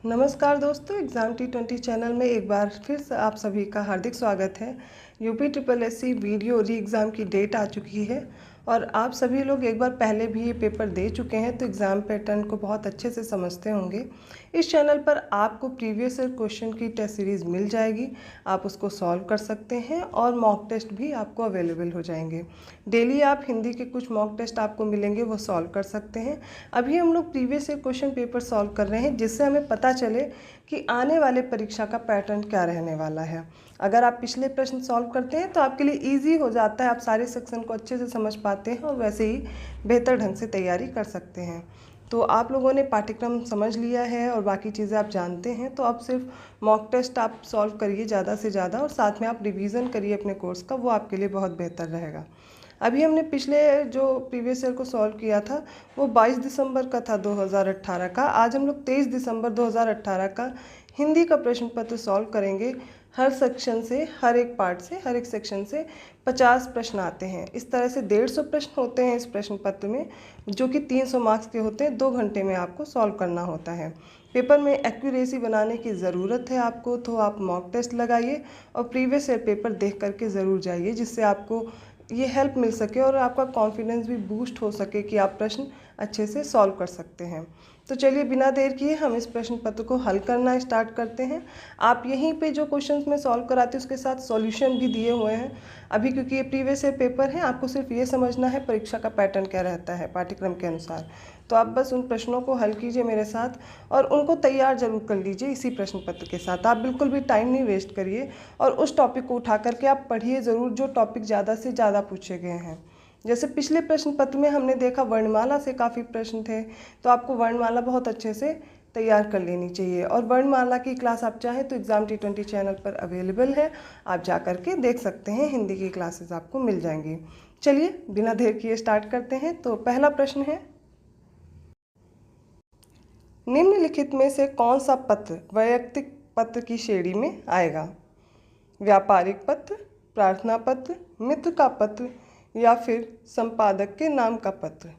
नमस्कार दोस्तों, exam T20 channel में एक बार फिर से आप सभी का हार्दिक स्वागत है। यूपी ट्रिपल एससी वीडियो री एग्ज़ाम की डेट आ चुकी है और आप सभी लोग एक बार पहले भी ये पेपर दे चुके हैं तो एग्ज़ाम पैटर्न को बहुत अच्छे से समझते होंगे। इस चैनल पर आपको प्रीवियस ईयर क्वेश्चन की टेस्ट सीरीज़ मिल जाएगी, आप उसको सॉल्व कर सकते हैं और मॉक टेस्ट भी आपको अवेलेबल हो जाएंगे। डेली आप हिंदी के कुछ मॉक टेस्ट आपको मिलेंगे, वो सॉल्व कर सकते हैं। अभी हम लोग previous year question paper solve कर रहे हैं जिससे हमें पता चले कि आने वाले परीक्षा का पैटर्न क्या रहने वाला है। अगर आप पिछले प्रश्न सॉल्व करते हैं तो आपके लिए इजी हो जाता है, आप सारे सेक्शन को अच्छे से समझ पाते हैं और वैसे ही बेहतर ढंग से तैयारी कर सकते हैं। तो आप लोगों ने पाठ्यक्रम समझ लिया है और बाकी चीज़ें आप जानते हैं, तो अब सिर्फ मॉक टेस्ट आप सॉल्व करिए ज़्यादा से ज़्यादा और साथ में आप रिवीजन करिए अपने कोर्स का, वो आपके लिए बहुत बेहतर रहेगा। अभी हमने पिछले जो प्रीवियस ईयर को सॉल्व किया था वो 22 दिसंबर का था 2018 का। आज हम लोग 23 दिसंबर 2018 का हिंदी का प्रश्न पत्र सॉल्व करेंगे। हर सेक्शन से, हर एक पार्ट से, हर एक सेक्शन से 50 प्रश्न आते हैं। इस तरह से 150 प्रश्न होते हैं इस प्रश्न पत्र में, जो कि 300 मार्क्स के होते हैं। 2 घंटे में आपको सॉल्व करना होता है। पेपर में एक्यूरेसी बनाने की ज़रूरत है आपको, तो आप मॉक टेस्ट लगाइए और प्रीवियस ईयर पेपर देख करके ज़रूर जाइए, जिससे आपको ये हेल्प मिल सके और आपका कॉन्फिडेंस भी बूस्ट हो सके कि आप प्रश्न अच्छे से सॉल्व कर सकते हैं। तो चलिए बिना देर किए हम इस प्रश्न पत्र को हल करना स्टार्ट करते हैं। आप यहीं पे जो क्वेश्चंस में सॉल्व कराते हैं उसके साथ सॉल्यूशन भी दिए हुए हैं। अभी क्योंकि ये प्रीवियस ईयर पेपर है, आपको सिर्फ ये समझना है परीक्षा का पैटर्न क्या रहता है पाठ्यक्रम के अनुसार। तो आप बस उन प्रश्नों को हल कीजिए मेरे साथ और उनको तैयार जरूर कर लीजिए इसी प्रश्न पत्र के साथ। आप बिल्कुल भी टाइम नहीं वेस्ट करिए और उस टॉपिक को उठा करके आप पढ़िए ज़रूर जो टॉपिक ज़्यादा से ज़्यादा पूछे गए हैं। जैसे पिछले प्रश्न पत्र में हमने देखा वर्णमाला से काफ़ी प्रश्न थे, तो आपको वर्णमाला बहुत अच्छे से तैयार कर लेनी चाहिए। और वर्णमाला की क्लास आप चाहें तो एग्ज़ाम T20 चैनल पर अवेलेबल है, आप जा कर के देख सकते हैं। हिंदी की क्लासेस आपको मिल जाएंगी। चलिए बिना देर किए स्टार्ट करते हैं। तो पहला प्रश्न है, निम्नलिखित में से कौन सा पत्र वैयक्तिक पत्र की श्रेणी में आएगा? व्यापारिक पत्र, प्रार्थना पत्र, मित्र का पत्र या फिर संपादक के नाम का पत्र?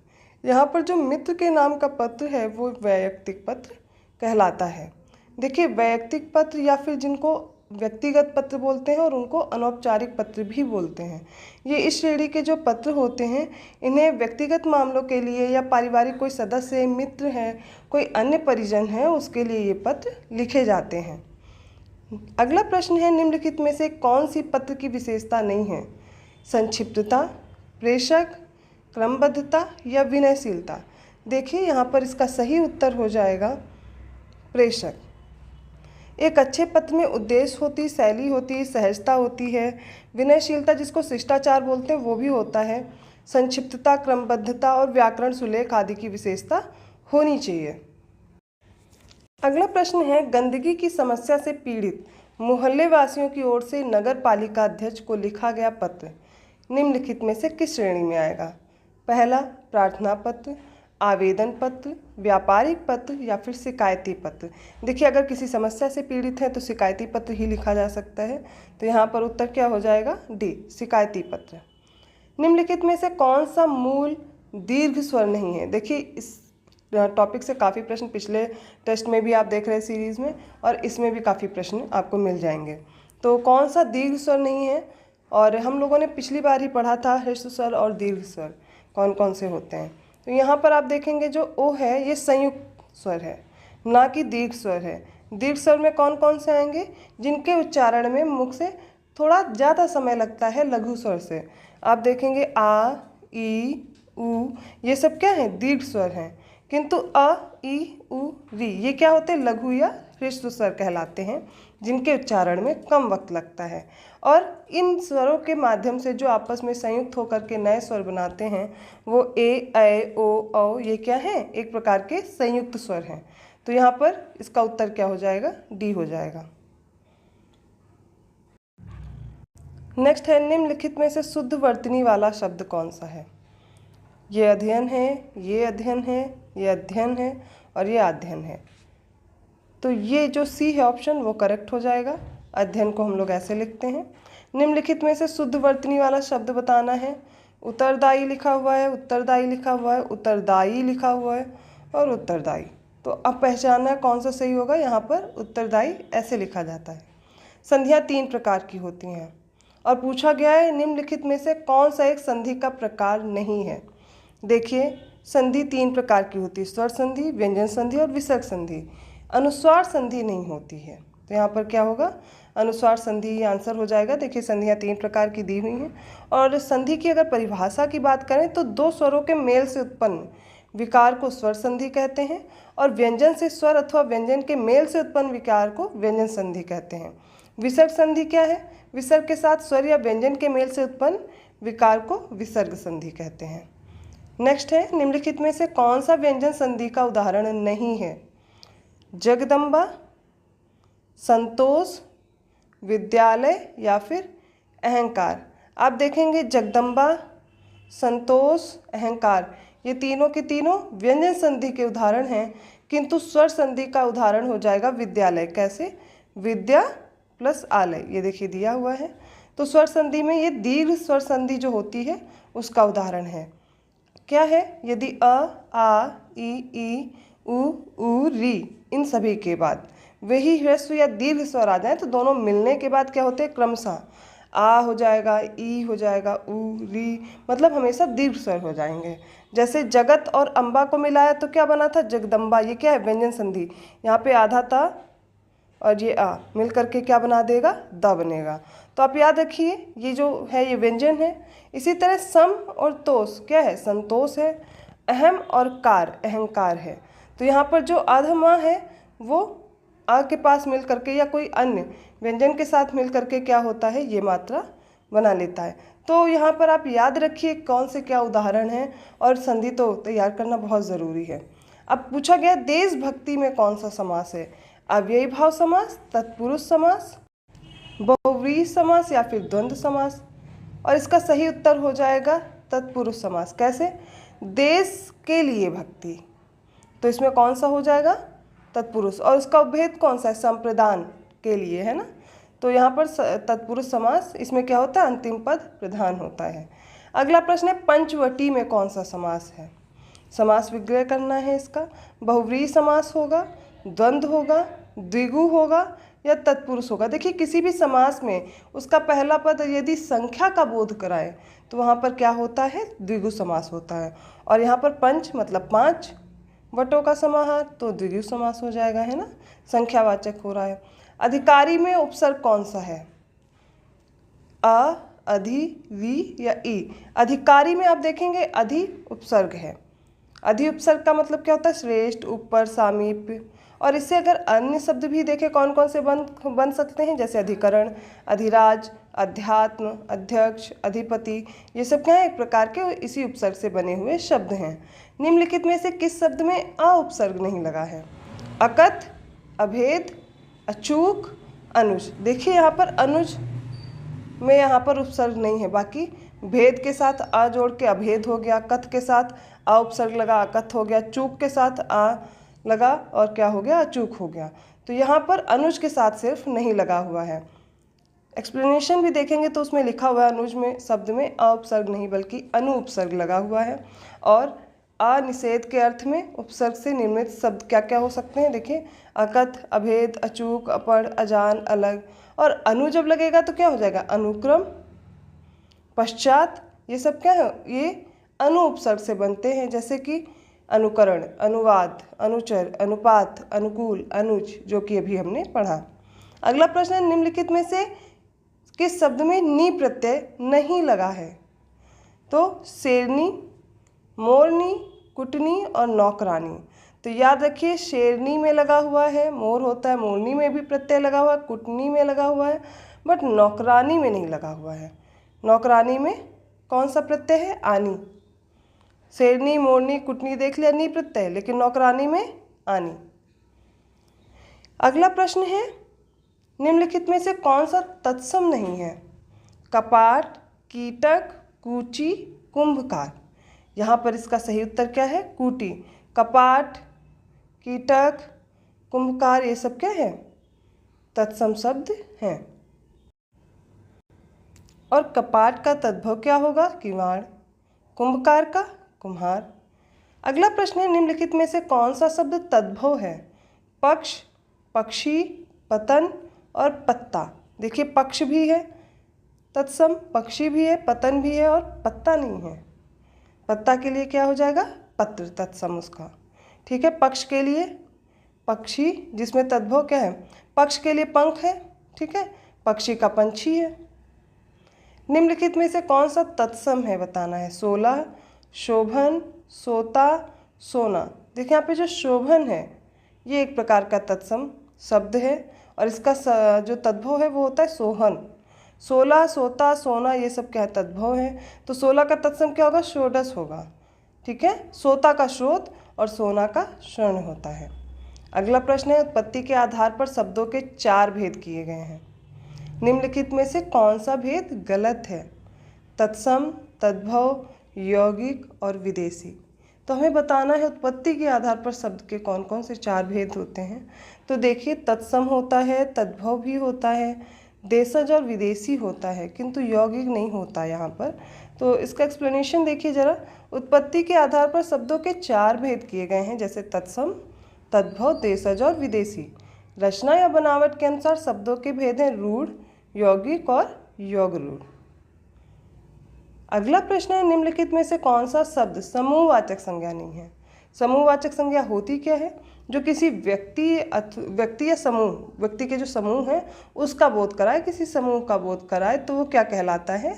यहाँ पर जो मित्र के नाम का पत्र है वो वैयक्तिक पत्र कहलाता है। देखिए, वैयक्तिक पत्र या फिर जिनको व्यक्तिगत पत्र बोलते हैं और उनको अनौपचारिक पत्र भी बोलते हैं, ये इस श्रेणी के जो पत्र होते हैं इन्हें व्यक्तिगत मामलों के लिए या पारिवारिक कोई सदस्य, मित्र हैं, कोई अन्य परिजन है, उसके लिए ये पत्र लिखे जाते हैं। अगला प्रश्न है, निम्नलिखित में से कौन सी पत्र की विशेषता नहीं है? संक्षिप्तता, प्रेषक, क्रमबद्धता या विनयशीलता? देखिए यहाँ पर इसका सही उत्तर हो जाएगा प्रेषक। एक अच्छे पत्र में उद्देश्य होती, शैली होती, सहजता होती है। विनयशीलता जिसको शिष्टाचार बोलते हैं वो भी होता है। संक्षिप्तता, क्रमबद्धता और व्याकरण सुलेख आदि की विशेषता होनी चाहिए। अगला प्रश्न है, गंदगी की समस्या से पीड़ित मोहल्ले वासियों की ओर से नगर पालिका अध्यक्ष को लिखा गया पत्र निम्नलिखित में से किस श्रेणी में आएगा? पहला, प्रार्थना पत्र, आवेदन पत्र, व्यापारिक पत्र या फिर शिकायती पत्र? देखिए, अगर किसी समस्या से पीड़ित है तो शिकायती पत्र ही लिखा जा सकता है। तो यहाँ पर उत्तर क्या हो जाएगा? डी, शिकायती पत्र। निम्नलिखित में से कौन सा मूल दीर्घ स्वर नहीं है? देखिए, इस टॉपिक से काफ़ी प्रश्न पिछले टेस्ट में भी आप देख रहे हैं सीरीज़ में, और इसमें भी काफ़ी प्रश्न आपको मिल जाएंगे। तो कौन सा दीर्घ स्वर नहीं है? और हम लोगों ने पिछली बार ही पढ़ा था ह्रस्व स्वर और दीर्घ स्वर कौन कौन से होते हैं। तो यहाँ पर आप देखेंगे जो ओ है ये संयुक्त स्वर है, ना कि दीर्घ स्वर है। दीर्घ स्वर में कौन कौन से आएंगे? जिनके उच्चारण में मुख से थोड़ा ज़्यादा समय लगता है लघु स्वर से। आप देखेंगे आ, ई, उ, ये सब क्या है? दीर्घ स्वर हैं। किंतु अ, ई, उ, री ये क्या होते हैं? लघु या ह्रस्व स्वर कहलाते हैं, जिनके उच्चारण में कम वक्त लगता है। और इन स्वरों के माध्यम से जो आपस में संयुक्त होकर के नए स्वर बनाते हैं वो ए, ऐ, ओ, औ, ये क्या है? एक प्रकार के संयुक्त स्वर हैं। तो यहाँ पर इसका उत्तर क्या हो जाएगा? डी हो जाएगा। नेक्स्ट है, निम्नलिखित में से शुद्ध वर्तनी वाला शब्द कौन सा है? ये अध्ययन है, ये अध्ययन है, ये अध्ययन है और ये अध्ययन है। तो ये जो सी है ऑप्शन वो करेक्ट हो जाएगा। अध्ययन को हम लोग ऐसे लिखते हैं। निम्नलिखित में से शुद्ध वर्तनी वाला शब्द बताना है। उत्तरदायी लिखा हुआ है, उत्तरदायी लिखा हुआ है, उत्तरदायी लिखा हुआ है और उत्तरदायी। तो अब पहचानना कौन सा सही होगा, यहाँ पर उत्तरदायी ऐसे लिखा जाता है। संधियाँ 3 प्रकार की होती हैं और पूछा गया है निम्नलिखित में से कौन सा एक संधि का प्रकार नहीं है। देखिए, संधि 3 प्रकार की होती है, स्वर संधि, व्यंजन संधि और विसर्ग संधि। अनुस्वार संधि नहीं होती है, तो यहाँ पर क्या होगा, अनुस्वार संधि आंसर हो जाएगा। देखिए, संधियाँ 3 प्रकार की दी हुई हैं और संधि की अगर परिभाषा की बात करें तो 2 स्वरों के मेल से उत्पन्न विकार को स्वर संधि कहते हैं और व्यंजन से स्वर अथवा व्यंजन के मेल से उत्पन्न विकार को व्यंजन संधि कहते हैं। विसर्ग संधि क्या है, विसर्ग के साथ स्वर या व्यंजन के मेल से उत्पन्न विकार को विसर्ग संधि कहते हैं। नेक्स्ट है, निम्नलिखित में से कौन सा व्यंजन संधि का उदाहरण नहीं है। जगदम्बा, संतोष, विद्यालय या फिर अहंकार। आप देखेंगे जगदम्बा, संतोष, अहंकार ये तीनों के तीनों व्यंजन संधि के उदाहरण हैं, किंतु स्वर संधि का उदाहरण हो जाएगा विद्यालय। कैसे, विद्या प्लस आलय, ये देखिए दिया हुआ है। तो स्वर संधि में ये दीर्घ स्वर संधि जो होती है उसका उदाहरण है। क्या है, यदि अ, आ, ई, उ, री इन सभी के बाद वही ह्रस्व या दीर्घ स्वर आ जाए तो दोनों मिलने के बाद क्या होते हैं, क्रमशः आ हो जाएगा, ई हो जाएगा, उ, री, मतलब हमेशा दीर्घ स्वर हो जाएंगे। जैसे जगत और अम्बा को मिलाया तो क्या बना था, जगदम्बा। ये क्या है, व्यंजन संधि। यहाँ पे आधा था और ये आ मिल करके क्या बना देगा, द बनेगा। तो आप याद रखिए ये जो है ये व्यंजन है। इसी तरह सम और तोष क्या है, संतोष है। अहम और कार अहंकार है। तो यहाँ पर जो अधमा है वो आ के पास मिल करके या कोई अन्य व्यंजन के साथ मिल करके क्या होता है, ये मात्रा बना लेता है। तो यहाँ पर आप याद रखिए कौन से क्या उदाहरण हैं और संधि तो तैयार करना बहुत ज़रूरी है। अब पूछा गया देशभक्ति में कौन सा समास है, अव्ययी भाव समास, तत्पुरुष समास, बहुव्रीहि समास या फिर द्वंद्व समास। और इसका सही उत्तर हो जाएगा तत्पुरुष समास। कैसे, देश के लिए भक्ति, तो इसमें कौन सा हो जाएगा, तत्पुरुष। और उसका उपभेद कौन सा है, संप्रदान के लिए, है ना। तो यहाँ पर तत्पुरुष समास, इसमें क्या होता है, अंतिम पद प्रधान होता है। अगला प्रश्न है पंचवटी में कौन सा समास है। समास विग्रह करना है इसका। बहुव्रीहि समास होगा, द्वंद्व होगा, द्विगु होगा या तत्पुरुष होगा। देखिए, किसी भी समास में उसका पहला पद यदि संख्या का बोध कराए तो वहाँ पर क्या होता है, द्विगु समास होता है। और यहाँ पर पंच मतलब 5 वटों का समाहार, तो द्विगु समास हो जाएगा, है ना, संख्यावाचक हो रहा है। अधिकारी में उपसर्ग कौन सा है, अ, अधि, वी या ई। अधिकारी में आप देखेंगे अधि उपसर्ग है। अधि उपसर्ग का मतलब क्या होता है, श्रेष्ठ, ऊपर, सामीप्य। और इससे अगर अन्य शब्द भी देखें कौन कौन से बन सकते हैं, जैसे अधिकरण, अधिराज, अध्यात्म, अध्यक्ष, अधिपति, ये सब क्या है, एक प्रकार के इसी उपसर्ग से बने हुए शब्द हैं। निम्नलिखित में से किस शब्द में अ उपसर्ग नहीं लगा है, अकथ, अभेद, अचूक, अनुज। देखिए यहाँ पर अनुज में यहाँ पर उपसर्ग नहीं है, बाकी भेद के साथ आ जोड़ के अभेद हो गया, कथ के साथ आ उपसर्ग लगा अकथ हो गया, चूक के साथ आ लगा और क्या हो गया, अचूक हो गया। तो यहाँ पर अनुज के साथ सिर्फ नहीं लगा हुआ है। एक्सप्लेनेशन भी देखेंगे तो उसमें लिखा हुआ है अनुज में शब्द में अ उपसर्ग नहीं बल्कि अनु उपसर्ग लगा हुआ है। और अनिषेध के अर्थ में उपसर्ग से निर्मित शब्द क्या क्या हो सकते हैं, देखिए अकथ, अभेद, अचूक, अपढ़, अजान, अलग। और अनु जब लगेगा तो क्या हो जाएगा, अनुक्रम, पश्चात, ये सब क्या है, ये अनु उपसर्ग से बनते हैं, जैसे कि अनुकरण, अनुवाद, अनुचर, अनुपात, अनुकूल, अनुज, जो कि अभी हमने पढ़ा। अगला प्रश्न है निम्नलिखित में से किस शब्द में नी प्रत्यय नहीं लगा है। तो शेरनी, मोरनी, कुटनी और नौकरानी। तो याद रखिए शेरनी में लगा हुआ है, मोर होता है, मोरनी में भी प्रत्यय लगा हुआ है, कुटनी में लगा हुआ है, बट नौकरानी में नहीं लगा हुआ है। नौकरानी में कौन सा प्रत्यय है, आनी। शेरनी, मोरनी, कुटनी देख लिया नी प्रत्यय, लेकिन नौकरानी में आनी। अगला प्रश्न है निम्नलिखित में से कौन सा तत्सम नहीं है, कपाट, कीटक, कूची, कुंभकार। यहाँ पर इसका सही उत्तर क्या है, कूटी। कपाट, कीटक, कुंभकार ये सब क्या है, तत्सम शब्द हैं। और कपाट का तद्भव क्या होगा, किवाड़, कुंभकार का कुम्हार। अगला प्रश्न है, निम्नलिखित में से कौन सा शब्द तद्भव है? पक्ष, पक्षी, पतन और पत्ता। देखिए पक्ष भी है तत्सम, पक्षी भी है, पतन भी है और पत्ता नहीं है। पत्ता के लिए क्या हो जाएगा? पत्र तत्सम उसका। ठीक है, पक्ष के लिए पक्षी, जिसमें तद्भव क्या है? पक्ष के लिए पंख है। ठीक है, पक्षी का पंछी है। निम्नलिखित में से कौन सा तत्सम है बताना है? 16, शोभन, सोता, सोना। देखिए यहाँ पे जो शोभन है ये एक प्रकार का तत्सम शब्द है और इसका जो तद्भव है वो होता है सोहन। 16, सोता, सोना ये सब क्या है? तद्भव है। तो 16 का तत्सम क्या होगा? षोडश होगा। ठीक है, सोता का शोध और सोना का स्वर्ण होता है। अगला प्रश्न है, उत्पत्ति के आधार पर शब्दों के 4 भेद किए गए हैं। निम्नलिखित में से कौन सा भेद गलत है? तत्सम, तद्भव, यौगिक और विदेशी। तो हमें बताना है उत्पत्ति के आधार पर शब्द के कौन कौन से 4 भेद होते हैं। तो देखिए तत्सम होता है, तद्भव भी होता है, देशज और विदेशी होता है, किंतु यौगिक नहीं होता यहाँ पर। तो इसका एक्सप्लेनेशन देखिए जरा। उत्पत्ति के आधार पर शब्दों के 4 भेद किए गए हैं, जैसे तत्सम, तद्भव, देशज और विदेशी। रचना या बनावट के अनुसार शब्दों के भेद हैं रूढ़, यौगिक और योगरूढ़। अगला प्रश्न है, निम्नलिखित में से कौन सा शब्द समूहवाचक संज्ञा नहीं है? समूहवाचक संज्ञा होती क्या है? जो किसी व्यक्ति या समूह, व्यक्ति के जो समूह है उसका बोध कराए, किसी समूह का बोध कराए, तो वो क्या कहलाता है?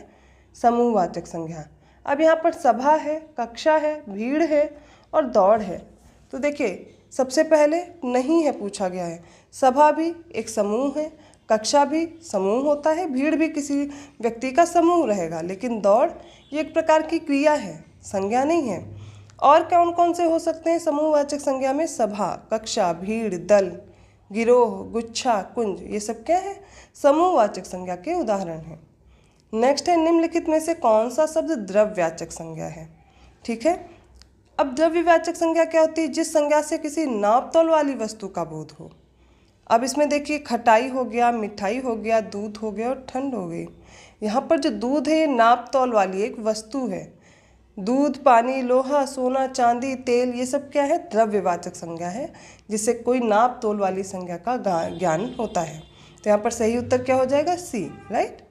समूहवाचक संज्ञा। अब यहाँ पर सभा है, कक्षा है, भीड़ है और दौड़ है। तो देखिए सबसे पहले नहीं है पूछा गया है। सभा भी एक समूह है, कक्षा भी समूह होता है, भीड़ भी किसी व्यक्ति का समूह रहेगा, लेकिन दौड़ ये एक प्रकार की क्रिया है, संज्ञा नहीं है। और कौन कौन से हो सकते हैं समूहवाचक संज्ञा में? सभा, कक्षा, भीड़, दल, गिरोह, गुच्छा, कुंज, ये सब क्या है? समूहवाचक संज्ञा के उदाहरण हैं। नेक्स्ट है, निम्नलिखित में से कौन सा शब्द द्रव्यवाचक संज्ञा है? ठीक है, अब द्रव्यवाचक संज्ञा क्या होती है? जिस संज्ञा से किसी नाप तौल वाली वस्तु का बोध हो। अब इसमें देखिए खटाई हो गया, मिठाई हो गया, दूध हो गया और ठंड हो गई। यहाँ पर जो दूध है ये नाप तौल वाली एक वस्तु है। दूध, पानी, लोहा, सोना, चांदी, तेल, ये सब क्या है? द्रव्यवाचक संज्ञा है, जिससे कोई नाप तौल वाली संज्ञा का ज्ञान होता है। तो यहाँ पर सही उत्तर क्या हो जाएगा? सी, राइट।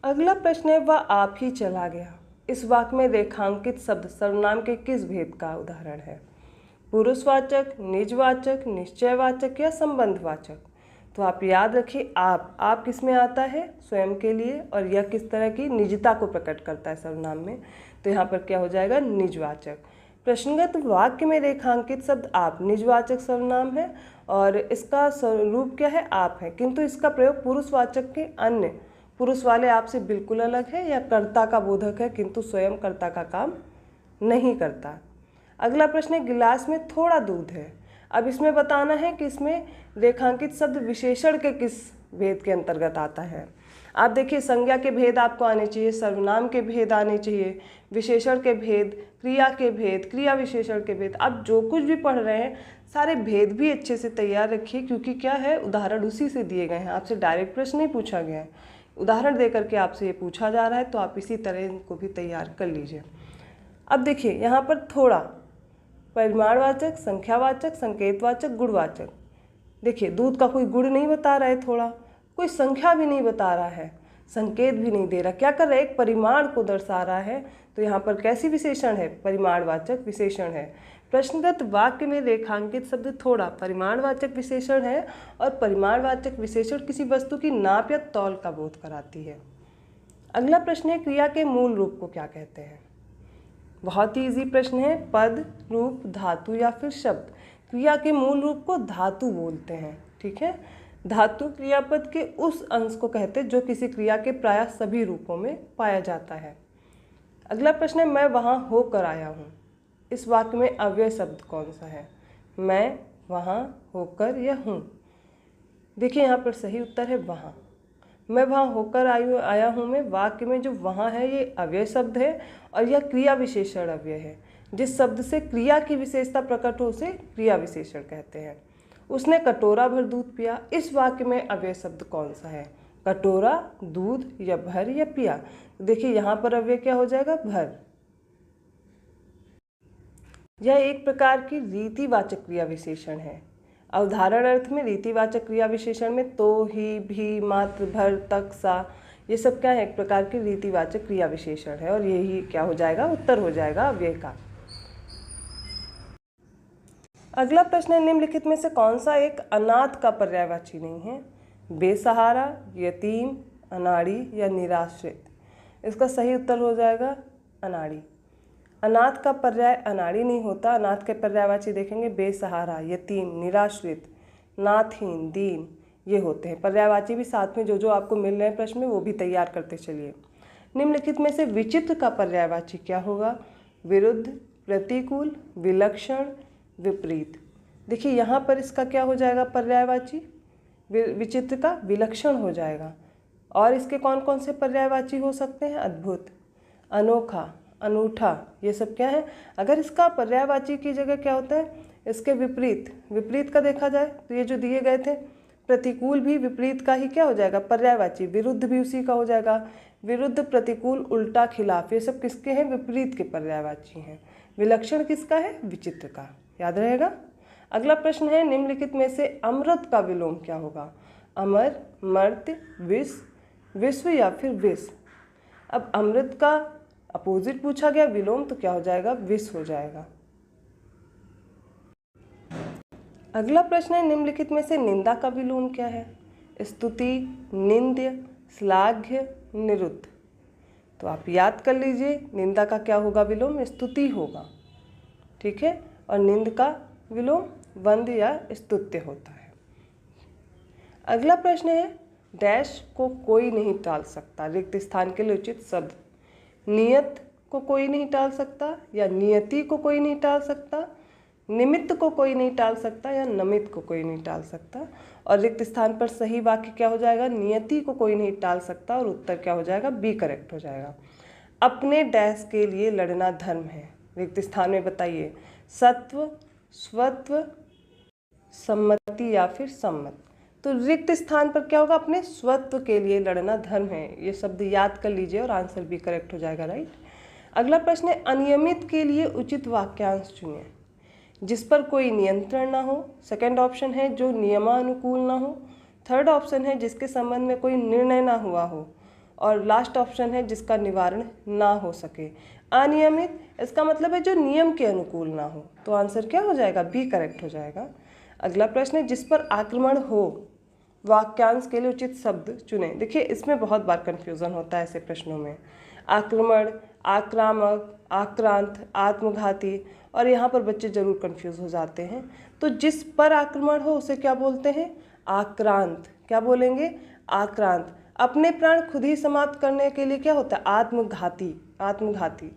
अगला प्रश्न है, वह आप ही चला गया। इस वाक्य में रेखांकित शब्द सर्वनाम के किस भेद का उदाहरण है? पुरुषवाचक, निजवाचक, निश्चयवाचक या संबंधवाचक? तो आप याद रखिए, आप किस में आता है? स्वयं के लिए, और यह किस तरह की निजता को प्रकट करता है सर्वनाम में? तो यहाँ पर क्या हो जाएगा? निजवाचक। प्रश्नगत वाक्य में रेखांकित शब्द आप निजवाचक सर्वनाम है और इसका रूप क्या है? आप है, किंतु इसका प्रयोग पुरुषवाचक के अन्य पुरुष वाले आप से बिल्कुल अलग है, या कर्ता का बोधक है किंतु स्वयं कर्ता का काम नहीं करता। अगला प्रश्न है, गिलास में थोड़ा दूध है। अब इसमें बताना है कि इसमें रेखांकित शब्द विशेषण के किस भेद के अंतर्गत आता है। आप देखिए संज्ञा के भेद आपको आने चाहिए, सर्वनाम के भेद आने चाहिए, विशेषण के भेद, क्रिया के भेद, क्रिया विशेषण के भेद। आप जो कुछ भी पढ़ रहे हैं सारे भेद भी अच्छे से तैयार रखिए, क्योंकि क्या है, उदाहरण उसी से दिए गए हैं। आपसे डायरेक्ट प्रश्न नहीं पूछा गया है, उदाहरण दे करके आपसे ये पूछा जा रहा है, तो आप इसी तरह इनको भी तैयार कर लीजिए। अब देखिए यहाँ पर थोड़ा परिमाणवाचक, संख्यावाचक, संकेतवाचक, गुणवाचक। देखिए दूध का कोई गुण नहीं बता रहा है, थोड़ा कोई संख्या भी नहीं बता रहा है, संकेत भी नहीं दे रहा, क्या कर रहा है? एक परिमाण को दर्शा रहा है। तो यहाँ पर कैसी विशेषण है? परिमाणवाचक विशेषण है। प्रश्नगत वाक्य में रेखांकित शब्द थोड़ा परिमाणवाचक विशेषण है और परिमाणवाचक विशेषण किसी वस्तु की नाप या तौल का बोध कराती है। अगला प्रश्न है, क्रिया के मूल रूप को क्या कहते हैं? बहुत ही इजी प्रश्न है। पद, रूप, धातु या फिर शब्द। क्रिया के मूल रूप को धातु बोलते हैं। ठीक है, धातु क्रियापद के उस अंश को कहते हैं जो किसी क्रिया के प्रायः सभी रूपों में पाया जाता है। अगला प्रश्न है, मैं वहाँ होकर आया हूँ। इस वाक्य में अव्यय शब्द कौन सा है? मैं, वहाँ, होकर या हूँ। देखिए यहाँ पर सही उत्तर है वहाँ। मैं वहाँ होकर आया हूँ में वाक्य में जो वहाँ है ये अव्यय शब्द है और यह क्रिया विशेषण अव्यय है। जिस शब्द से क्रिया की विशेषता प्रकट हो उसे क्रिया विशेषण कहते हैं। उसने कटोरा भर दूध पिया। इस वाक्य में अव्यय शब्द कौन सा है? कटोरा, दूध या भर या पिया। तो देखिए यहाँ पर अव्यय क्या हो जाएगा, भर। यह एक प्रकार की रीतिवाचक क्रिया विशेषण है। अवधारण अर्थ में रीतिवाचक क्रिया विशेषण में तो, ही, भी, मात्र, भर, तक, सा, ये सब क्या है, एक प्रकार की रीतिवाचक क्रिया विशेषण है और यही क्या हो जाएगा, उत्तर हो जाएगा अव्यय का। अगला प्रश्न है, निम्नलिखित में से कौन सा एक अनाथ का पर्यायवाची नहीं है? बेसहारा, यतीम, अनाड़ी या निराश्रित। इसका सही उत्तर हो जाएगा अनाड़ी। अनाथ का पर्याय अनाड़ी नहीं होता। अनाथ के पर्यायवाची देखेंगे बेसहारा, यतीम, निराश्रित, नाथहीन, दीन, ये होते हैं। पर्यायवाची भी साथ में जो जो आपको मिल रहे हैं प्रश्न में वो भी तैयार करते चलिए। निम्नलिखित में से विचित्र का पर्यायवाची क्या होगा? विरुद्ध, प्रतिकूल, विलक्षण, विपरीत। देखिए यहाँ पर इसका क्या हो जाएगा पर्यायवाची? विचित्र का विलक्षण हो जाएगा। और इसके कौन कौन से पर्यायवाची हो सकते हैं? अद्भुत, अनोखा, अनूठा, ये सब क्या है? अगर इसका पर्यायवाची की जगह क्या होता है, इसके विपरीत, विपरीत का देखा जाए तो ये जो दिए गए थे, प्रतिकूल भी विपरीत का ही क्या हो जाएगा पर्यायवाची, विरुद्ध भी उसी का हो जाएगा। विरुद्ध, प्रतिकूल, उल्टा, खिलाफ, ये सब किसके हैं? विपरीत के पर्यायवाची हैं। विलक्षण किसका है? विचित्र का। याद रहेगा। अगला प्रश्न है, निम्नलिखित में से अमृत का विलोम क्या होगा? अमर, मर्त्य, विष, विश्व या फिर विष। अब अमृत का अपोजिट पूछा गया, विलोम, तो क्या हो जाएगा? विष हो जाएगा। अगला प्रश्न है, निम्नलिखित में से निंदा का विलोम क्या है? स्तुति, निंद्य, श्लाघ्य, निरुद्ध। तो आप याद कर लीजिए, निंदा का क्या होगा विलोम? स्तुति होगा, ठीक है। और निंद का विलोम वंद्य या स्तुत्य होता है। अगला प्रश्न है, डैश को कोई नहीं टाल सकता, रिक्त स्थान के लिए उचित शब्द। नियत को कोई नहीं टाल सकता, या नियति को कोई नहीं टाल सकता, निमित्त को कोई नहीं टाल सकता, या नमित को कोई नहीं टाल सकता। और रिक्त स्थान पर सही वाक्य क्या हो जाएगा? नियति को कोई नहीं टाल सकता, और उत्तर क्या हो जाएगा? बी करेक्ट हो जाएगा। अपने डैश के लिए लड़ना धर्म है, रिक्त स्थान में बताइए। सत्व, स्वत्व, सम्मति या फिर सम्मत। तो रिक्त स्थान पर क्या होगा? अपने स्वत्व के लिए लड़ना धर्म है। ये शब्द याद कर लीजिए और आंसर भी करेक्ट हो जाएगा, राइट। अगला प्रश्न है, अनियमित के लिए उचित वाक्यांश चुनिए। जिस पर कोई नियंत्रण ना हो। सेकंड ऑप्शन है जो नियमानुकूल ना हो। थर्ड ऑप्शन है जिसके संबंध में कोई निर्णय ना हुआ हो। और लास्ट ऑप्शन है जिसका निवारण ना हो सके। अनियमित, इसका मतलब है जो नियम के अनुकूल ना हो। तो आंसर क्या हो जाएगा? बी करेक्ट हो जाएगा। अगला प्रश्न है, जिस पर आक्रमण हो, वाक्यांश के लिए उचित शब्द चुने। देखिए इसमें बहुत बार कन्फ्यूज़न होता है ऐसे प्रश्नों में। आक्रमण, आक्रामक, आक्रांत, आत्मघाती, और यहाँ पर बच्चे जरूर कंफ्यूज हो जाते हैं। तो जिस पर आक्रमण हो उसे क्या बोलते हैं? आक्रांत। क्या बोलेंगे? आक्रांत। अपने प्राण खुद ही समाप्त करने के लिए क्या होता है? आत्मघाती, आत्मघाती।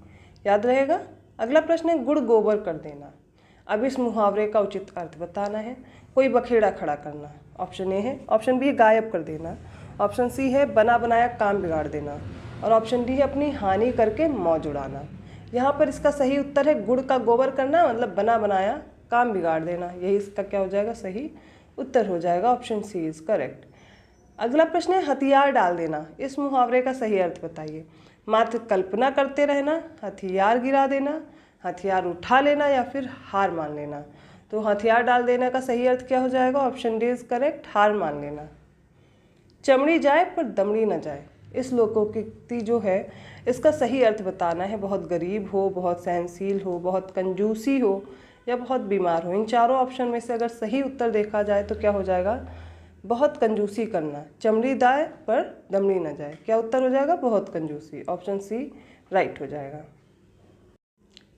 याद रहेगा। अगला प्रश्न है, गुड़ गोबर कर देना। अब इस मुहावरे का उचित अर्थ बताना है। कोई बखेड़ा खड़ा करना, ऑप्शन ए है। ऑप्शन बी है गायब कर देना। ऑप्शन सी है बना बनाया काम बिगाड़ देना। और ऑप्शन डी है अपनी हानि करके मौज उड़ाना। यहाँ पर इसका सही उत्तर है गुड़ का गोबर करना, मतलब बना बनाया काम बिगाड़ देना। यही इसका क्या हो जाएगा? सही उत्तर हो जाएगा। Option C is correct. अगला प्रश्न है, हथियार डाल देना। इस मुहावरे का सही अर्थ बताइए। मात्र कल्पना करते रहना, हथियार गिरा देना, हथियार उठा लेना, या फिर हार मान लेना। तो हथियार डाल देने का सही अर्थ क्या हो जाएगा? ऑप्शन डी इज करेक्ट, हार मान लेना। चमड़ी जाए पर दमड़ी न जाए, इस लोकोक्ति जो है इसका सही अर्थ बताना है। बहुत गरीब हो, बहुत सहनशील हो, बहुत कंजूसी हो, या बहुत बीमार हो। इन चारों ऑप्शन में से अगर सही उत्तर देखा जाए तो क्या हो जाएगा? बहुत कंजूसी करना। चमड़ी जाए पर दमड़ी न जाए, क्या उत्तर हो जाएगा? बहुत कंजूसी। ऑप्शन सी राइट हो जाएगा।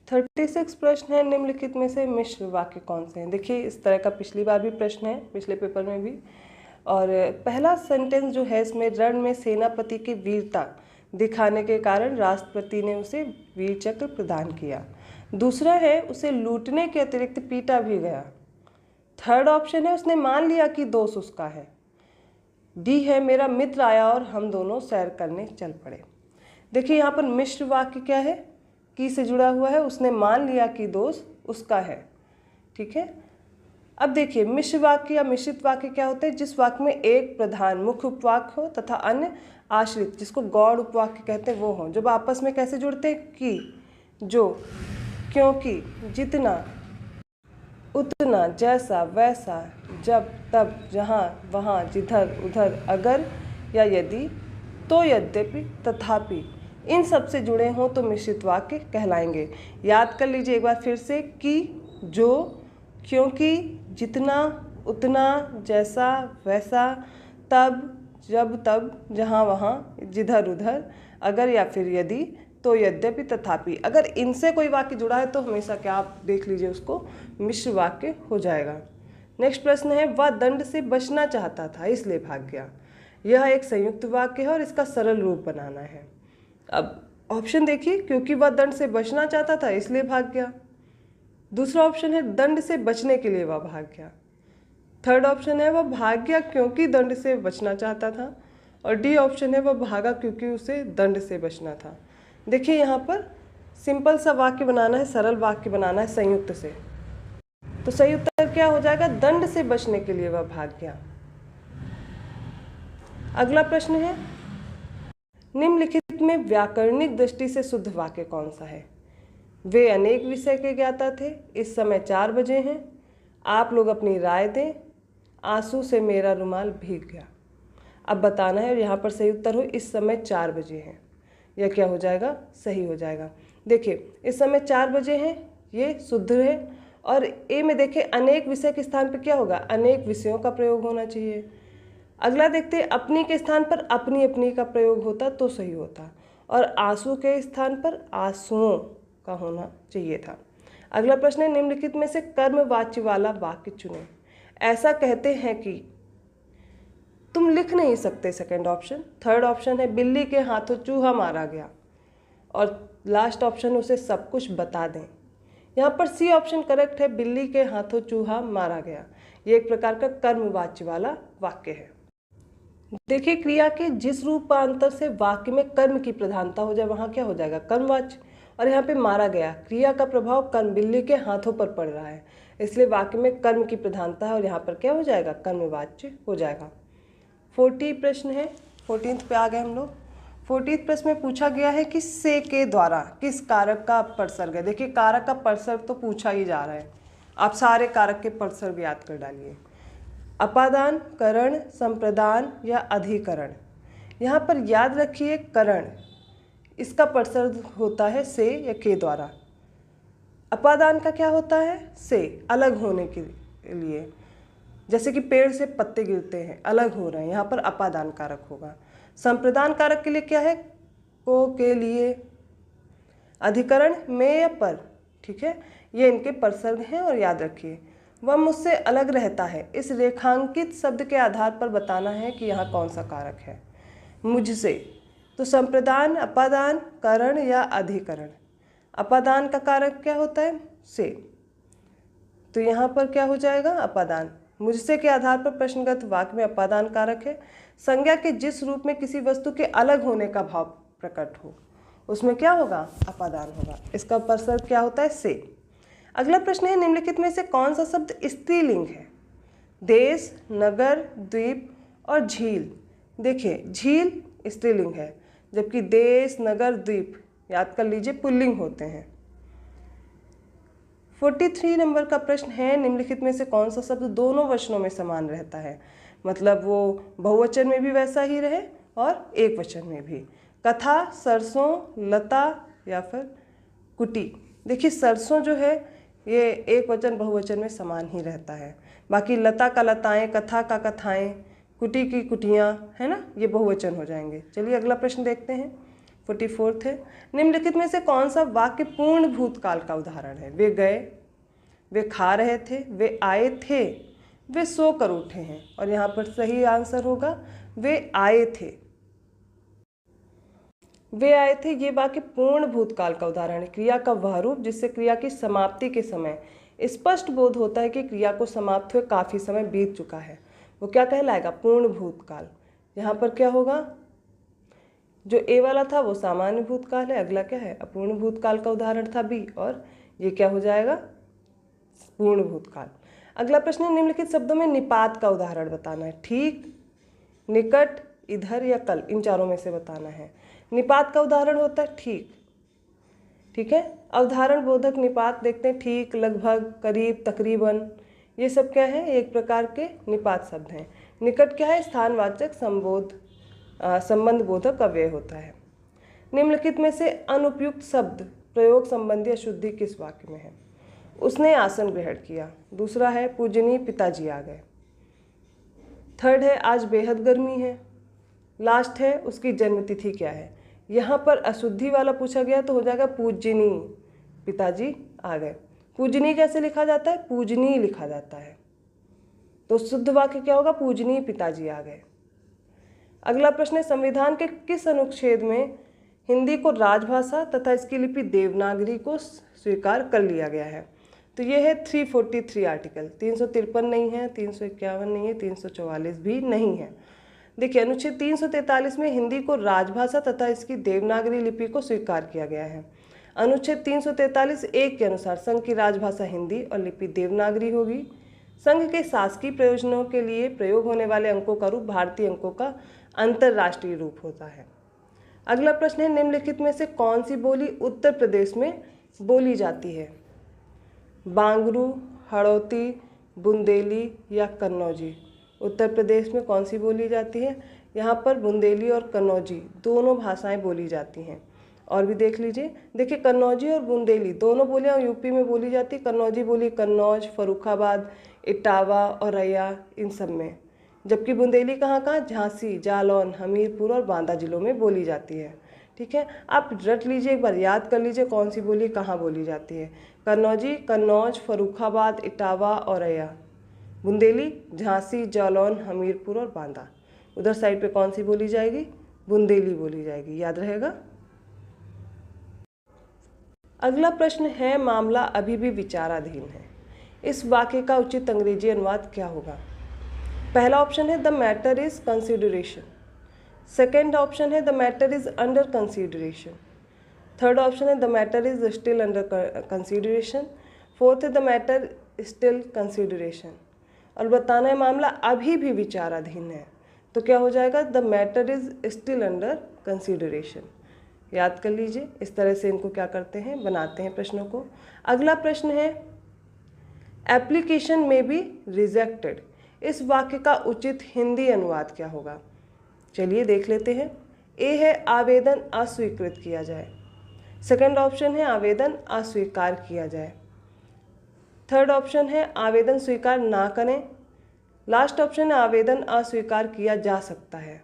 36 प्रश्न है, निम्नलिखित में से मिश्र वाक्य कौन से हैं? देखिए इस तरह का पिछली बार भी प्रश्न है, पिछले पेपर में भी। और पहला सेंटेंस जो है इसमें, रण में सेनापति की वीरता दिखाने के कारण राष्ट्रपति ने उसे वीर चक्र प्रदान किया। दूसरा है उसे लूटने के अतिरिक्त पीटा भी गया। थर्ड ऑप्शन है उसने मान लिया कि दोष उसका है। डी है मेरा मित्र आया और हम दोनों सैर करने चल पड़े। देखिए यहाँ पर मिश्र वाक्य क्या है? की से जुड़ा हुआ है। उसने मान लिया कि दोष उसका है, ठीक है। अब देखिए मिश्र वाक्य या मिश्रित वाक्य क्या होते हैं, जिस वाक्य में एक प्रधान मुख्य उपवाक्य हो तथा अन्य आश्रित, जिसको गौड़ उपवाक्य कहते हैं, वो हो। जब आपस में कैसे जुड़ते हैं, कि, जो, क्योंकि, जितना, उतना, जैसा, वैसा, जब, तब, जहाँ, वहाँ, जिधर, उधर, अगर या यदि, तो, यद्यपि, तथापि, इन सब से जुड़े हों तो मिश्रित वाक्य कहलाएंगे। याद कर लीजिए एक बार फिर से, कि, जो, क्योंकि, जितना, उतना, जैसा, वैसा, तब, जब, तब, जहाँ, वहाँ, जिधर, उधर, अगर या फिर यदि, तो, यद्यपि, तथापि। अगर इनसे कोई वाक्य जुड़ा है तो हमेशा क्या, आप देख लीजिए उसको मिश्र वाक्य हो जाएगा। नेक्स्ट प्रश्न है, वह दंड से बचना चाहता था इसलिए भाग गया। यह एक संयुक्त वाक्य है और इसका सरल रूप बनाना है। अब ऑप्शन देखिए, क्योंकि वह दंड से बचना चाहता था इसलिए भाग गया। दूसरा ऑप्शन है दंड से बचने के लिए वह भाग गया। थर्ड ऑप्शन है वह भाग गया क्योंकि दंड से बचना चाहता था। और डी ऑप्शन है वह भागा क्योंकि उसे दंड से बचना था। देखिए यहाँ पर सिंपल सा वाक्य बनाना है, सरल वाक्य बनाना है संयुक्त से। तो सही उत्तर क्या हो जाएगा, दंड से बचने के लिए वह भाग गया। अगला प्रश्न है, निम्नलिखित में व्याकरणिक दृष्टि से शुद्ध वाक्य कौन सा है। वे अनेक विषय के ज्ञाता थे, इस समय 4 बजे हैं, आप लोग अपनी राय दें, आंसू से मेरा रुमाल भीग गया। अब बताना है और यहाँ पर सही उत्तर हो इस समय 4 बजे हैं। यह क्या हो जाएगा, सही हो जाएगा। देखिए इस समय 4 बजे हैं, ये शुद्ध है। और ए में देखिए अनेक विषय के स्थान पर क्या होगा, अनेक विषयों का प्रयोग होना चाहिए। अगला देखते हैं, अपनी के स्थान पर अपनी अपनी का प्रयोग होता तो सही होता, और आंसू के स्थान पर आंसुओं का होना चाहिए था। अगला प्रश्न है, निम्नलिखित में से कर्मवाच्य वाला वाक्य चुनें। ऐसा कहते हैं कि, तुम लिख नहीं सकते, सेकंड ऑप्शन। थर्ड ऑप्शन है बिल्ली के हाथों चूहा मारा गया। और लास्ट ऑप्शन उसे सब कुछ बता दें। यहाँ पर सी ऑप्शन करेक्ट है, बिल्ली के हाथों चूहा मारा गया। ये एक प्रकार का कर्मवाच्य वाला वाक्य है। देखिए क्रिया के जिस रूपांतर से वाक्य में कर्म की प्रधानता हो जाए वहाँ क्या हो जाएगा, कर्मवाच्य। और यहाँ पे मारा गया, क्रिया का प्रभाव कर्म बिल्ली के हाथों पर पड़ रहा है, इसलिए वाक्य में कर्म की प्रधानता है और यहाँ पर क्या हो जाएगा, कर्मवाच्य हो जाएगा। 40 प्रश्न है, 14th पे आ गए हम लोग। 14th प्रश्न में पूछा गया है कि से के द्वारा किस कारक का अपसर्ग है। देखिए कारक का अपसर्ग तो पूछा ही जा रहा है, आप सारे कारक के अपसर्ग याद कर डालिए। अपादान, करण, संप्रदान या अधिकरण। यहाँ पर याद रखिए करण, इसका अपसर्ग होता है से या के द्वारा। अपादान का क्या होता है, से अलग होने के लिए, जैसे कि पेड़ से पत्ते गिरते हैं, अलग हो रहे हैं, यहाँ पर अपादान कारक होगा। संप्रदान कारक के लिए क्या है, को, के लिए। अधिकरण में या पर, ठीक है, ये इनके परसर्ग हैं। और याद रखिए वह मुझसे अलग रहता है, इस रेखांकित शब्द के आधार पर बताना है कि यहाँ कौन सा कारक है, मुझसे। तो संप्रदान, अपादान, करण या अधिकरण। अपादान का कारक क्या होता है, से, तो यहाँ पर क्या हो जाएगा, अपादान। मुझसे के आधार पर प्रश्नगत वाक्य में अपादान कारक है। संज्ञा के जिस रूप में किसी वस्तु के अलग होने का भाव प्रकट हो उसमें क्या होगा, अपादान होगा। इसका परसर्ग क्या होता है, से। अगला प्रश्न है, निम्नलिखित में से कौन सा शब्द स्त्रीलिंग है। देश, नगर, द्वीप और झील। देखिए झील स्त्रीलिंग है, जबकि देश, नगर, द्वीप याद कर लीजिए पुल्लिंग होते हैं। 43 नंबर का प्रश्न है, निम्नलिखित में से कौन सा शब्द दोनों वचनों में समान रहता है, मतलब वो बहुवचन में भी वैसा ही रहे और एक वचन में भी। कथा, सरसों, लता या फिर कुटी। देखिए सरसों जो है ये एक वचन बहुवचन में समान ही रहता है, बाकी लता का लताएं, कथा का कथाएं, कुटी की कुटियाँ, है ना, ये बहुवचन हो जाएंगे। चलिए अगला प्रश्न देखते हैं। 44 है, निम्नलिखित में से कौन सा वाक्य पूर्ण भूतकाल का उदाहरण है। वे गए, वे खा रहे थे, वे आए थे, वे सो कर उठे हैं। और यहाँ पर सही आंसर होगा वे आए थे। वे आए थे ये वाक्य पूर्ण भूतकाल का उदाहरण है, क्रिया का वह रूप जिससे क्रिया की समाप्ति के समय स्पष्ट बोध होता है कि क्रिया को समाप्त हुए काफ़ी समय बीत चुका है, वो क्या कहलाएगा, पूर्ण भूतकाल। यहाँ पर क्या होगा, जो ए वाला था वो सामान्य भूतकाल है, अगला क्या है, अपूर्ण भूतकाल का उदाहरण था बी, और ये क्या हो जाएगा, पूर्ण भूतकाल। अगला प्रश्न है, निम्नलिखित शब्दों में निपात का उदाहरण बताना है। ठीक, निकट, इधर या कल, इन चारों में से बताना है। निपात का उदाहरण होता है ठीक। ठीक है, अवधारण बोधक निपात देखते हैं। ठीक, लगभग, करीब, तकरीबन, ये सब क्या है, एक प्रकार के निपात शब्द हैं। निकट क्या है, स्थानवाचक संबंध बोधक अव्यय होता है। निम्नलिखित में से अनुपयुक्त शब्द प्रयोग संबंधी अशुद्धि किस वाक्य में है? उसने आसन ग्रहण किया। दूसरा है पूजनीय पिताजी आ गए। थर्ड है आज बेहद गर्मी है। लास्ट है उसकी जन्मतिथि क्या है? यहाँ पर अशुद्धि वाला पूछा गया तो हो जाएगा पूजनीय पिताजी आ गए। पूजनीय कैसे लिखा जाता है? पूजनीय लिखा जाता है। तो शुद्ध वाक्य क्या होगा? पूजनीय पिताजी आ गए। अगला प्रश्न है, संविधान के किस अनुच्छेद में हिंदी को राजभाषा तथा इसकी लिपि देवनागरी को स्वीकार कर लिया गया है? तो ये है 343 आर्टिकल। 353 नहीं है, 351 नहीं है, 344 भी नहीं है। देखिए, अनुच्छेद 343 में हिंदी को राजभाषा तथा इसकी देवनागरी लिपि को स्वीकार किया गया है। अनुच्छेद 343(1) के अनुसार संघ की राजभाषा हिंदी और लिपि देवनागरी होगी। संघ के शासकीय प्रयोजनों के लिए प्रयोग होने वाले अंकों का रूप भारतीय अंकों का अंतर्राष्ट्रीय रूप होता है। अगला प्रश्न है, निम्नलिखित में से कौन सी बोली उत्तर प्रदेश में बोली जाती है? बांगरू, हड़ौती, बुंदेली या कन्नौजी? उत्तर प्रदेश में कौन सी बोली जाती है? यहाँ पर बुंदेली और कन्नौजी दोनों भाषाएं बोली जाती हैं। और भी देख लीजिए, देखिए कन्नौजी और बुंदेली दोनों बोलियाँ यूपी में बोली जाती है। कन्नौजी बोली कन्नौज, फर्रुखाबाद, इटावा और रैया, इन सब में। जबकि बुंदेली कहाँ कहाँ? झांसी, जालौन, हमीरपुर और बांदा जिलों में बोली जाती है। ठीक है, आप रट लीजिए, एक बार याद कर लीजिए कौन सी बोली कहाँ बोली जाती है। कन्नौजी, कन्नौज, फर्रुखाबाद, इटावा और रैया। बुंदेली झांसी, जालौन, हमीरपुर और बांदा। उधर साइड पे कौन सी बोली जाएगी? बुंदेली बोली जाएगी, याद रहेगा। अगला प्रश्न है, मामला अभी भी विचाराधीन है। इस वाक्य का उचित अंग्रेजी अनुवाद क्या होगा? पहला ऑप्शन है the matter is consideration. Second option है the matter is under consideration. Third option है the matter is still under consideration. Fourth है द मैटर स्टिल कंसिडरेशन। और बताना है मामला अभी भी विचाराधीन है, तो क्या हो जाएगा? The matter is still under consideration. याद कर लीजिए, इस तरह से इनको क्या करते हैं, बनाते हैं प्रश्नों को। अगला प्रश्न है, एप्लीकेशन में बी रिजेक्टेड। इस वाक्य का उचित हिंदी अनुवाद क्या होगा? चलिए देख लेते हैं। ए है आवेदन अस्वीकृत किया जाए। सेकंड ऑप्शन है आवेदन अस्वीकार किया जाए। थर्ड ऑप्शन है आवेदन स्वीकार ना करें। लास्ट ऑप्शन है आवेदन अस्वीकार किया जा सकता है।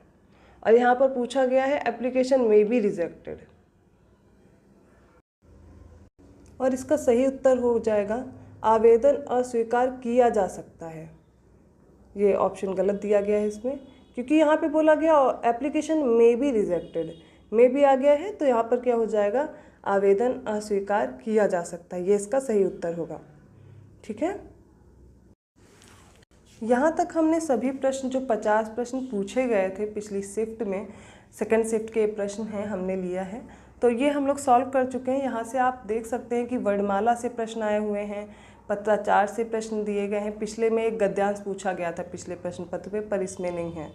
और यहाँ पर पूछा गया है एप्लीकेशन में बी रिजेक्टेड। और इसका सही उत्तर हो जाएगा आवेदन अस्वीकार किया जा सकता है। ये ऑप्शन गलत दिया गया है इसमें, क्योंकि यहाँ पे बोला गया एप्लीकेशन में बी रिजेक्टेड, में भी आ गया है, तो यहाँ पर क्या हो जाएगा? आवेदन अस्वीकार किया जा सकता है। ये इसका सही उत्तर होगा। ठीक है, यहाँ तक हमने सभी प्रश्न, जो 50 प्रश्न पूछे गए थे पिछली शिफ्ट में, सेकंड शिफ्ट के प्रश्न हैं, हमने लिया है। तो ये हम लोग सॉल्व कर चुके हैं। यहाँ से आप देख सकते हैं कि वर्णमाला से प्रश्न आए हुए हैं, पत्राचार से प्रश्न दिए गए हैं। पिछले में एक गद्यांश पूछा गया था पिछले प्रश्न पत्र पे, पर इसमें नहीं है।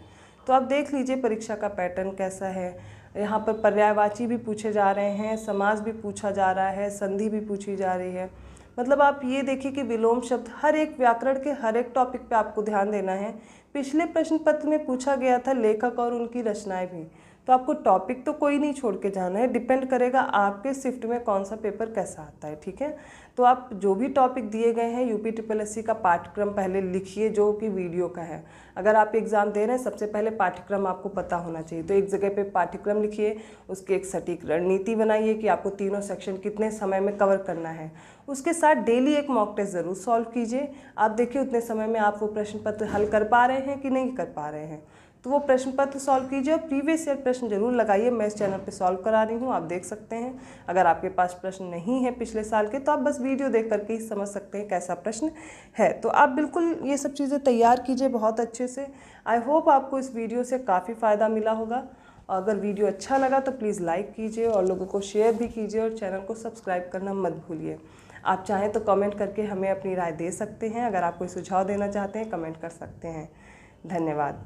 तो आप देख लीजिए परीक्षा का पैटर्न कैसा है। यहाँ पर पर्यायवाची भी पूछे जा रहे हैं, समास भी पूछा जा रहा है, संधि भी पूछी जा रही है। मतलब आप ये देखिए कि विलोम शब्द हर एक व्याकरण के हर एक टॉपिक पे आपको ध्यान देना है। पिछले प्रश्न पत्र में पूछा गया था लेखक और उनकी रचनाएं भी, तो आपको टॉपिक तो कोई नहीं छोड़ के जाना है। डिपेंड करेगा आपके शिफ्ट में कौन सा पेपर कैसा आता है। ठीक है, तो आप जो भी टॉपिक दिए गए हैं यूपी SSSC का पाठ्यक्रम पहले लिखिए, जो कि वीडियो का है। अगर आप एग्ज़ाम दे रहे हैं, सबसे पहले पाठ्यक्रम आपको पता होना चाहिए। तो एक जगह पे पाठ्यक्रम लिखिए, उसकी एक सटीक रणनीति बनाइए कि आपको तीनों सेक्शन कितने समय में कवर करना है। उसके साथ डेली एक मॉक टेस्ट ज़रूर सॉल्व कीजिए। आप देखिए उतने समय में आप वो प्रश्न पत्र हल कर पा रहे हैं कि नहीं कर पा रहे हैं। तो वो प्रश्न पत्र सॉल्व कीजिए और प्रीवियस ईयर प्रश्न जरूर लगाइए। मैं इस चैनल पे सॉल्व करा रही हूँ, आप देख सकते हैं। अगर आपके पास प्रश्न नहीं है पिछले साल के, तो आप बस वीडियो देख करके ही समझ सकते हैं कैसा प्रश्न है। तो आप बिल्कुल ये सब चीज़ें तैयार कीजिए बहुत अच्छे से। आई होप आपको इस वीडियो से काफ़ी फ़ायदा मिला होगा। अगर वीडियो अच्छा लगा तो प्लीज़ लाइक कीजिए और लोगों को शेयर भी कीजिए और चैनल को सब्सक्राइब करना मत भूलिए। आप चाहें तो कमेंट करके हमें अपनी राय दे सकते हैं। अगर आप कोई सुझाव देना चाहते हैं कमेंट कर सकते हैं। धन्यवाद।